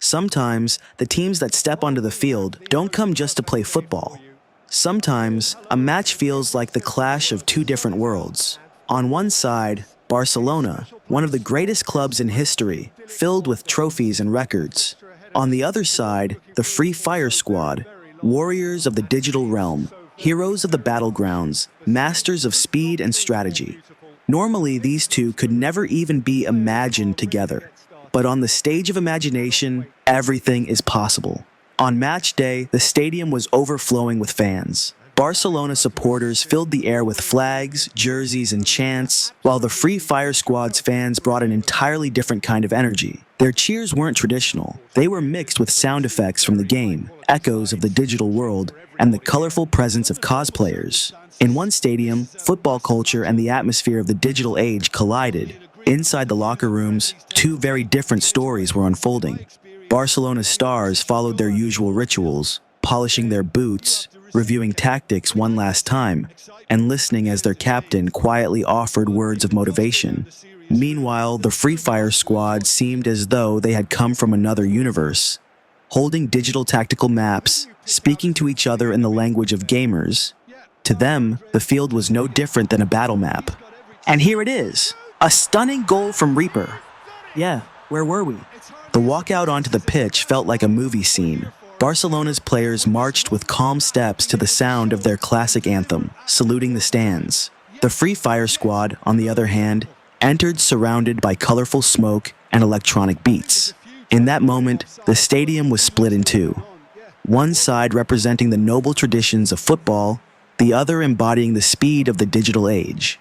Sometimes, the teams that step onto the field don't come just to play football. Sometimes, a match feels like the clash of two different worlds. On one side, Barcelona, one of the greatest clubs in history, filled with trophies and records. On the other side, the Free Fire Squad, warriors of the digital realm, heroes of the battlegrounds, masters of speed and strategy. Normally, these two could never even be imagined together. But on the stage of imagination, everything is possible. On match day, the stadium was overflowing with fans. Barcelona supporters filled the air with flags, jerseys, and chants, while the Free Fire Squad's fans brought an entirely different kind of energy. Their cheers weren't traditional. They were mixed with sound effects from the game, echoes of the digital world, and the colorful presence of cosplayers. In one stadium, football culture and the atmosphere of the digital age collided. Inside the locker rooms, two very different stories were unfolding. Barcelona's stars followed their usual rituals, polishing their boots, reviewing tactics one last time, and listening as their captain quietly offered words of motivation. Meanwhile, the Free Fire Squad seemed as though they had come from another universe. Holding digital tactical maps, speaking to each other in the language of gamers. To them, the field was no different than a battle map. And here it is, a stunning goal from Reaper. Yeah, where were we? The walkout onto the pitch felt like a movie scene. Barcelona's players marched with calm steps to the sound of their classic anthem, saluting the stands. The Free Fire Squad, on the other hand, entered surrounded by colorful smoke and electronic beats. In that moment, the stadium was split in two. One side representing the noble traditions of football, the other embodying the speed of the digital age.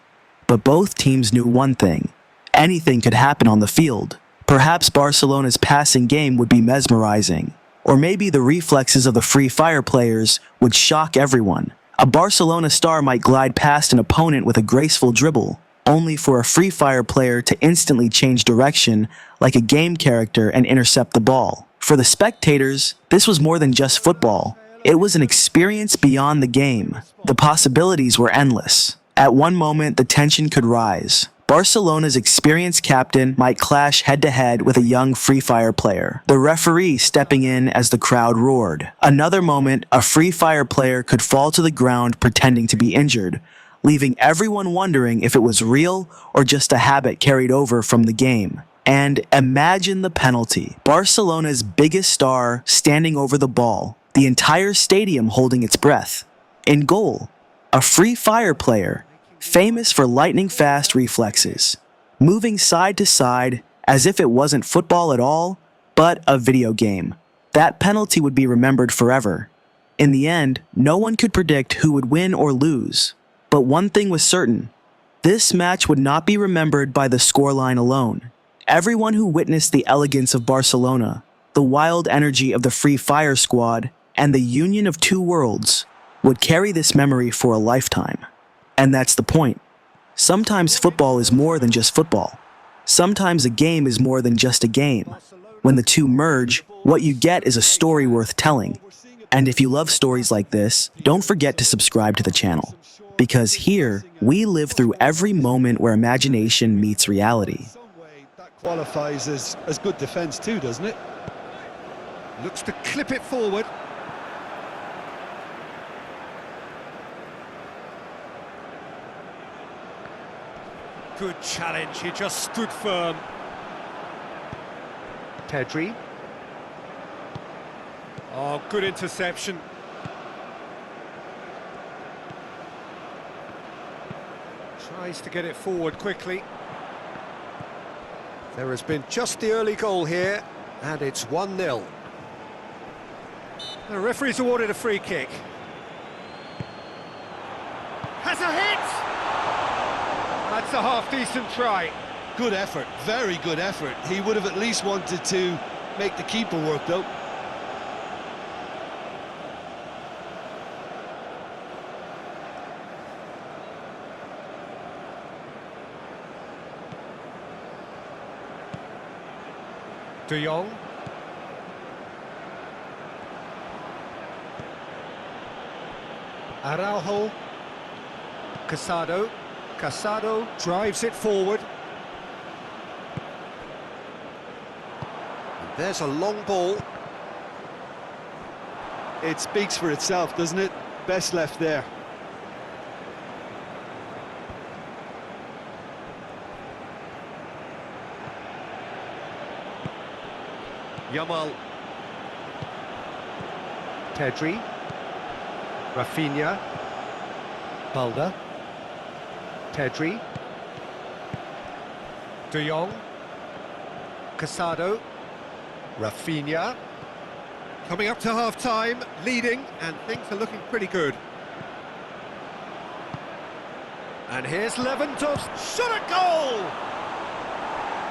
But both teams knew one thing: anything could happen on the field. Perhaps Barcelona's passing game would be mesmerizing, or maybe the reflexes of the Free Fire players would shock everyone. A Barcelona star might glide past an opponent with a graceful dribble, only for a Free Fire player to instantly change direction like a game character and intercept the ball. For the spectators, this was more than just football. It was an experience beyond the game. The possibilities were endless. At one moment, the tension could rise. Barcelona's experienced captain might clash head-to-head with a young Free Fire player, the referee stepping in as the crowd roared. Another moment, a Free Fire player could fall to the ground pretending to be injured, leaving everyone wondering if it was real or just a habit carried over from the game. And imagine the penalty. Barcelona's biggest star standing over the ball, the entire stadium holding its breath. In goal, a Free Fire player, famous for lightning-fast reflexes, moving side to side as if it wasn't football at all, but a video game. That penalty would be remembered forever. In the end, no one could predict who would win or lose. But one thing was certain: this match would not be remembered by the scoreline alone. Everyone who witnessed the elegance of Barcelona, the wild energy of the Free Fire Squad, and the union of two worlds would carry this memory for a lifetime. And that's the point. Sometimes football is more than just football. Sometimes a game is more than just a game. When the two merge, what you get is a story worth telling. And if you love stories like this, don't forget to subscribe to the channel. Because here, we live through every moment where imagination meets reality. That qualifies as good defence too, doesn't it? Looks to clip it forward. Good challenge, he just stood firm. Pedri. Oh, good interception. Tries to get it forward quickly. There has been just the early goal here, and it's 1-0. The referee's awarded a free kick. Has a hit! That's a half-decent try. Good effort, very good effort. He would have at least wanted to make the keeper work, though. De Jong. Araujo. Casado. Casado drives it forward. There's a long ball. It speaks for itself, doesn't it? Best left there. Yamal. Pedri. Rafinha. Balda. Pedri. De Jong. Casado. Rafinha. Coming up to half-time, leading, and things are looking pretty good. And here's Lewandowski. Shot a goal!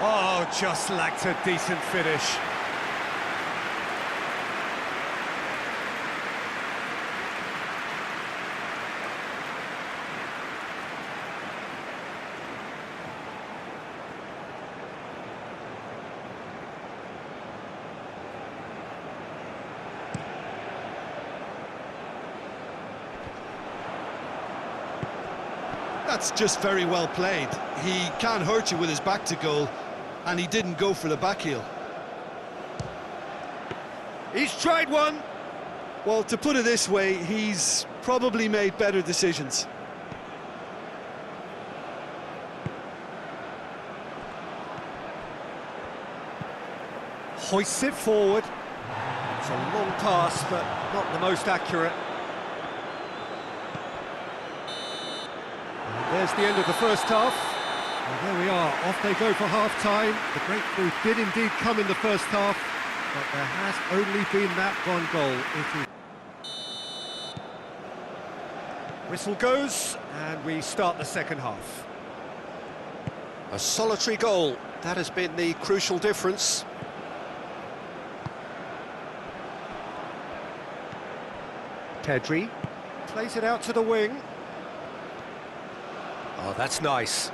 Oh, just lacked a decent finish. That's just very well played. He can't hurt you with his back to goal, and he didn't go for the back heel. He's tried one. Well, to put it this way, he's probably made better decisions. Hoists it forward. It's a long pass, but not the most accurate. There's the end of the first half. And there we are, off they go for half-time. The breakthrough did indeed come in the first half, but there has only been that one goal. Whistle goes, and we start the second half. A solitary goal, that has been the crucial difference. Pedri plays it out to the wing. Oh, that's nice.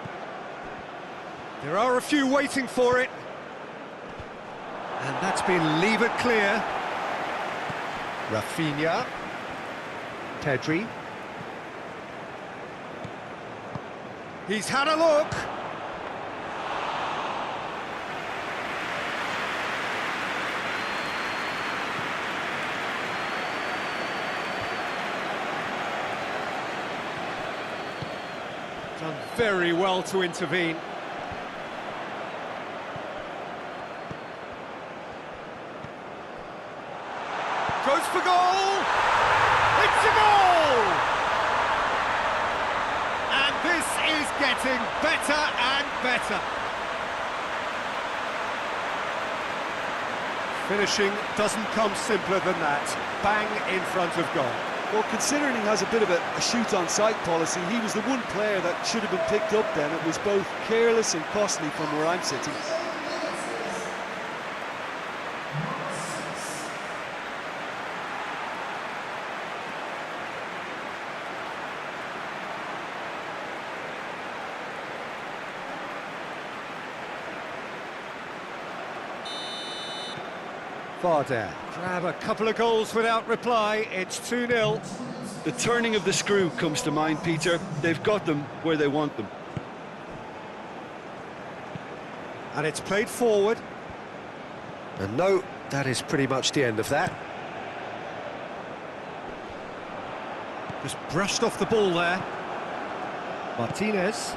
There are a few waiting for it. And that's been levered clear. Rafinha. Pedri. He's had a look. Done very well to intervene. Goes for goal! It's a goal! And this is getting better and better. Finishing doesn't come simpler than that. Bang in front of goal. Well, considering he has a bit of a shoot-on-sight policy, he was the one player that should have been picked up then. It was both careless and costly from where I'm sitting. Varda grab a couple of goals without reply. It's 2-0. The turning of the screw comes to mind, Peter. They've got them where they want them. And it's played forward. And no, that is pretty much the end of that. Just brushed off the ball there. Martinez.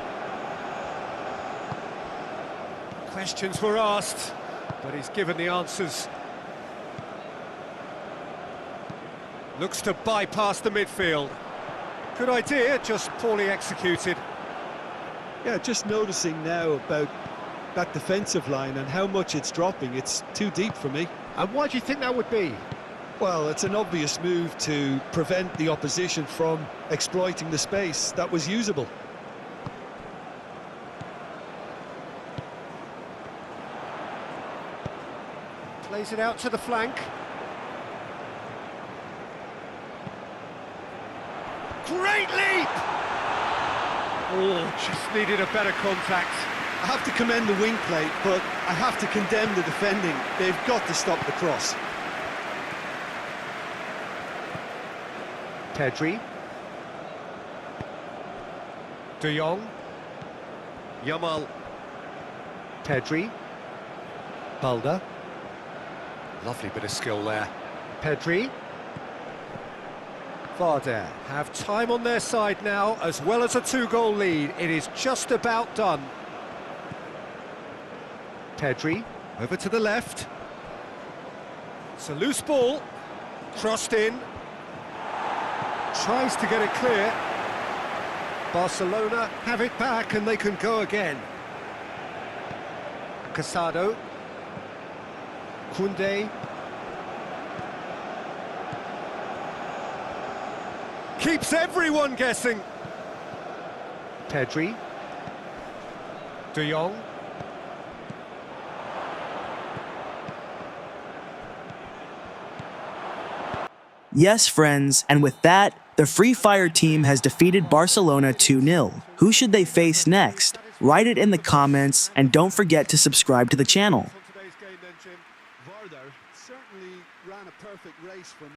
Questions were asked, but he's given the answers. Looks to bypass the midfield. Good idea, just poorly executed. Yeah, just noticing now about that defensive line and how much it's dropping. It's too deep for me. And why do you think that would be? Well, it's an obvious move to prevent the opposition from exploiting the space that was usable. Plays it out to the flank. Great leap! Oh, just needed a better contact. I have to commend the wing play, but I have to condemn the defending. They've got to stop the cross. Pedri. De Jong. Yamal. Pedri. Balda. Lovely bit of skill there. Pedri. Varda have time on their side now, as well as a 2-goal lead. It is just about done. Pedri, over to the left. It's a loose ball, crossed in. Tries to get it clear. Barcelona have it back and they can go again. Casado. Koundé. Keeps everyone guessing. Pedri. De Jong. Yes, friends, and with that, the Free Fire team has defeated Barcelona 2-0. Who should they face next? Write it in the comments, and don't forget to subscribe to the channel. Today's game then, Jim. Varda certainly ran a perfect race from